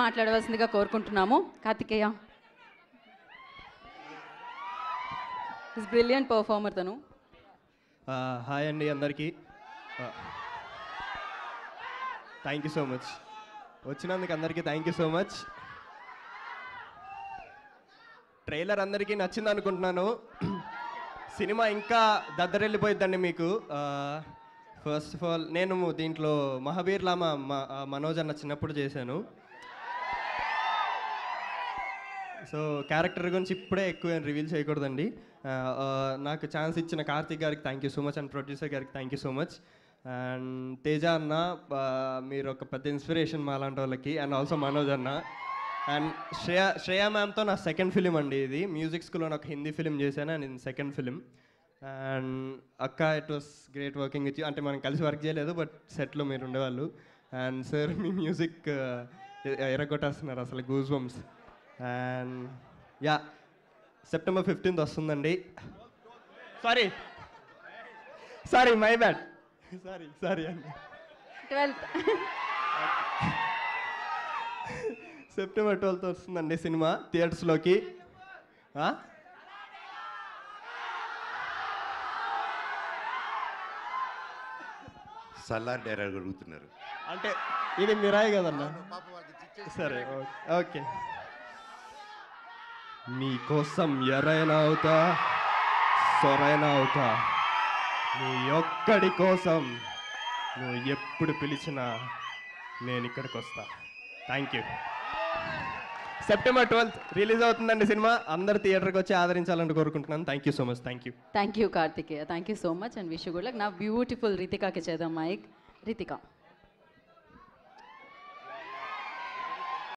మాట్లాడవలసిందిగా కోరుకుంటున్నాము. Karthikeya is brilliant performer తను. హాయ్ అండి అందరికీ. థ్యాంక్ యూ సో మచ్, వచ్చినందుకు అందరికీ thank you so much. Trailer అందరికీ నచ్చింది అనుకుంటున్నాను. సినిమా ఇంకా దద్దరెళ్ళిపోయిద్దండి మీకు. ఫస్ట్ ఆఫ్ ఆల్ నేను దీంట్లో మహాబీర్ లామా మనోజ్ అన్న చిన్నప్పుడు చేశాను. సో క్యారెక్టర్ గురించి ఇప్పుడే ఎక్కువ రివీల్ చేయకూడదండి. నాకు ఛాన్స్ ఇచ్చిన కార్తిక్ గారికి thank you so much and producer గారికి thank you so much. And Teja అన్న, మీరు ఒక పెద్ద ఇన్స్పిరేషన్ మా లాంటి వాళ్ళకి. అండ్ ఆల్సో మనోజ్ అన్న అండ్ శ్రేయా మ్యామ్తో నా సెకండ్ ఫిలిం అండి ఇది. మ్యూజిక్ స్కూల్లో నాకు హిందీ ఫిలిం చేశాను అండ్ ఇది సెకండ్ ఫిలిం. అండ్ అక్క, it was great working with you. అంటే మనం కలిసి వర్క్ చేయలేదు, బట్ సెట్లో మీరు ఉండేవాళ్ళు. అండ్ సార్, మీ మ్యూజిక్ ఎరగొట్టేస్తున్నారు అసలు, goose bumps. And yeah, September 15th వస్తుందండి. సారీ మై బ్యాడ్, సారీ అండి. 12th September 12th వస్తుందండి సినిమా థియేటర్స్లోకి. సల్లార్ డైరెక్ట్ అడుగుతున్నారు అంటే ఇది మిరాయి కదన్నా. సరే ఓకే. నీ కోసం ఎరైనా అవుతా, సొరైనా అవుతా, నీ ఒక్కడి కోసం నువ్వు ఎప్పుడు పిలిచినా నేను ఇక్కడికి వస్తా. Thank you. September 12th release అవుతుందండి సినిమా. అందరు థియేటర్కి వచ్చి ఆదరించాలని కోరుకుంటున్నాను. Thank you so much. Thank you Karthikeya. Thank you so much and wish you good luck. నా బ్యూటిఫుల్ రితికాకి చేద్దాం మైక్. రితిక.